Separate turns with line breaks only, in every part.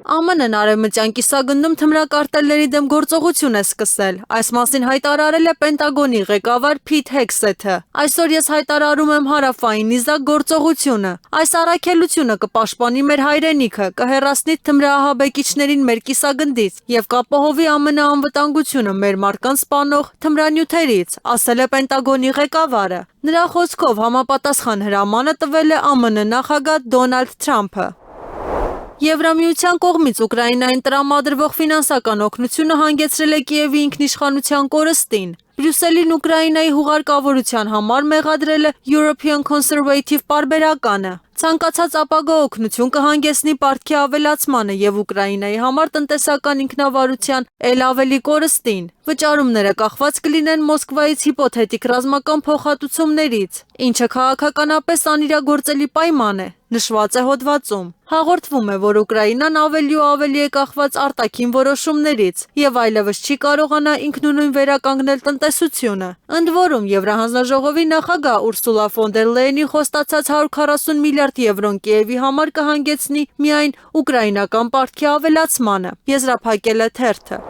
ԱՄՆ-ն արևմտյան կիսագնդում թմրակարտելների դեմ գործողություն է սկսել։ Այս մասին հայտարարել է Պենտագոնի ղեկավար Փիթ Հեքսեթը։ Այսօր ես հայտարարում եմ հարավային նիզակ գործողությունը։ Այս առաքելությունը կպաշտպանի մեր հայրենիքը, կհեռացնի թմրահաբեկիչներին մեր կիսագնդից եւ կապահովի ԱՄՆ անվտանգությունը մեր մարդկանց սպանող թմրանյութերից, ասել է Պենտագոնի ղեկավարը։ Նրա խոսքով համապատասխան հրամանը տվել է ԱՄՆ նախագահ Դոնալդ Թրամփը։ Եվրամիության կողմից Ուկրաինային տրամադրվող ֆինանսական օգնությունը հանգեցրել է Կիևի ինքնիշխանության կորստին։ Բրյուսելին Ուկրաինայի հուղարկավորության համար մեղադրել է European Conservative պարբերականը։ Ցանկացած ապագա օգնություն կհանգեցնի պարտքի ավելացմանը եւ Ուկրաինայի համար տնտեսական ինքնավարության ել ավելի կորստին։ Վճարումները կախված կլինեն Մոսկվայից հիպոթետիկ ռազմական փոխհատուցումներից, ինչը քաղաքականապես անիրագործելի պայման է, նշված է հոդվածում։ Հաղորդվում է, որ Ուկրաինան ավելի ու ավելի է կախված արտաքին որոշումներից եւ այլևս չի կարողանա ինքնուրույն վերականգնել տնտեսությունը։ Ընդ որում, Եվրահանձնաժողովի նախագահ Ուրսուլա ֆոն դեր Լեյենի խոստացած 140 միլիարդ եվրոն Կիևի համար կհանգեցնի միայն ուկրաինական պարտքի ավելացմանը, եզրափակել է թերթը։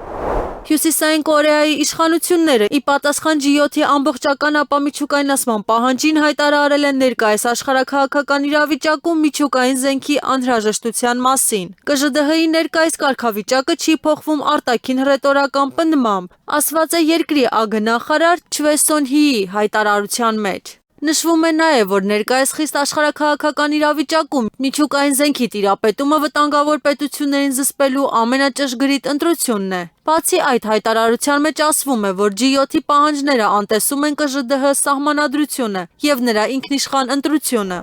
Հյուսիսային Կորեայի իշխանությունները ի պատասխան G7-ի ամբողջական ապամիջուկայնացման պահանջին հայտարարել են ներկայիս աշխարհաքաղաքական իրավիճակում միջուկային զենքի անհրաժեշտության մասին։ ԿԺԴՀ-ի ներկայիս կարգավիճակը չի փոխվում արտաքին հռետորական պնդմամբ, ասված է երկրի ԱԳ նախարար Չվե Սոն Հիի հայտարարության մեջ։ Նշվում է նաև, որ ներկայիս խիստ աշխարհաքաղաքական իրավիճակում միջուկային զենքի տիրապետումը վտանգավոր պետություններին զսպելու ամենաճշգրիտ ընտրությունն է։ Բացի այդ, հայտարարության մեջ ասվում է, որ G7-ի պահանջները անտեսում են ԿԺԴՀ սահմանադրությունը եւ նրա ինքնիշխան ընտրությունը։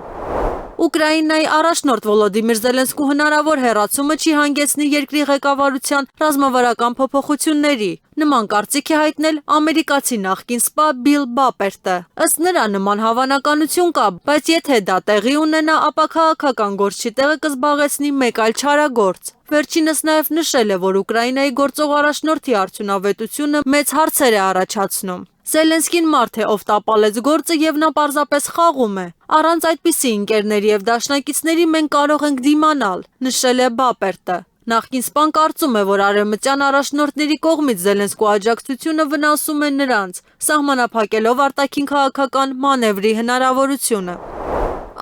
Ուկրաինայի առաջնորդ Վոլոդիմիր Զելենսկու հնարավոր հեռացումը չի հանգեցնի երկրի ղեկավարության ռազմավարական փոփոխությունների։ Նման կարծիք է հայտնել ամերիկացի նախկին սպա Բիլ Բապերտը։ Ըստ նրա նման հավանականություն կա, բայց եթե դա տեղի ունենա, ապա քաղաքական գործչի տեղը կզբաղեցնի մեկ այլ չարագործ։ Վերջինս նաև նշել է, որ Ուկրաինայի գործող առաջնորդի արդյունավետությունը մեծ հարցեր է առաջացնում։ Զելենսկին մարդ է, ով տապալեց գործը եւ նա պարզապես խաղում է։ Առանց այդպիսի ընկերների եւ դաշնակիցների մենք կարող ենք դիմանալ, նշել է Բապերտը։ Նախկին սպան կարծում է, որ արևմտյան առաջնորդների կողմից Զելենսկու աջակցությունը վնասում է նրանց, սահմանափակելով արտաքին քաղաքական մանևրի հնարավորությունը։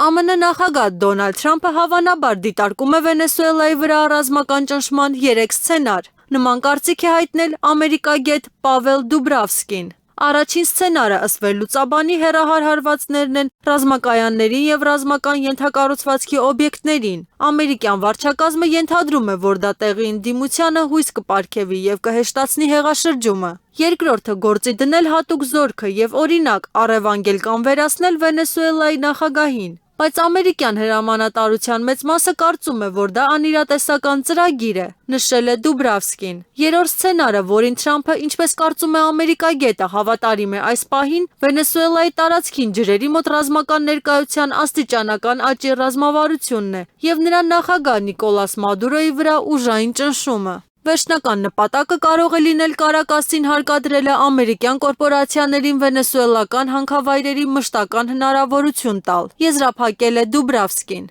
ԱՄՆ նախագահ Դոնալդ Թրամփը հավանաբար դիտարկում է Վենեսուելայի վրա ռազմական ճնշման 3 սցենար։ Նման կարծիք է հայտնել ամերիկագետ Պավել Դուբրավսկին։ Առաջին սցենարը ըստ վերլուծաբանի հեռահար հարվածներն են ռազմակայաններին եւ ռազմական ենթակառուցվածքի օբյեկտներին։ Ամերիկյան վարչակազմը ենթադրում է, որ դա տեղի ընդդիմությանը հույս կպարգևի եւ կհեշտացնի հեղաշրջումը։ Երկրորդը գործի դնել հատուկ զորքը եւ օրինակ առևանգել կամ վերացնել Վենեսուելայի նախագահին։ Բայց ամերիկյան հրամանատարության մեծ մասը կարծում է, որ դա անիրատեսական ծրագիր է, նշել է Դուբրավսկին։ Երրորդ սցենարը, որին Թրամփը, ինչպես կարծում է ամերիկագետը, հավատարիմ է այս պահին, Վենեսուելայի տարածքին ջրերի մոտ ռազմական ներկայության աստիճանական աճի ռազմավարությունն է եւ նրա նախագահ Նիկոլաս Մադուրոյի վրա ուժային ճնշումը։ Վերջնական նպատակը կարող է լինել Կարակասին հարկադրելը ամերիկյան կորպորացիաներին վենեսուելական հանքավայրերի մշտական հնարավորություն տալ, եզրափակել է Դուբրավսկին։